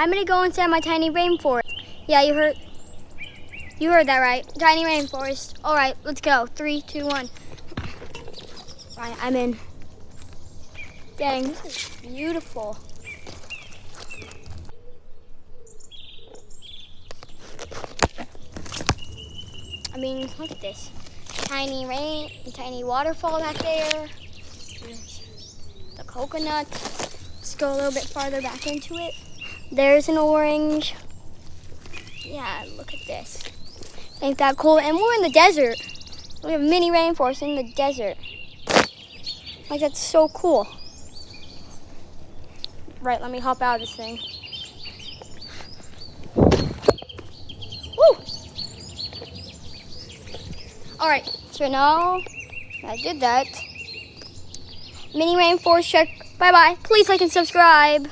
I'm gonna go inside my tiny rainforest. Yeah, you heard that right. Tiny rainforest. All right, let's go. 3, 2, 1. All right, I'm in. Dang, this is beautiful. I mean, look at this. Tiny waterfall back there. There's the coconut. Let's go a little bit farther back into it. There's an orange. Yeah, look at this. Ain't that cool? And we're in the desert. We have a mini rainforest in the desert. Like, that's so cool. Right, let me hop out of this thing. Woo! All right, so now I did that. Mini rainforest check. Bye-bye. Please like and subscribe.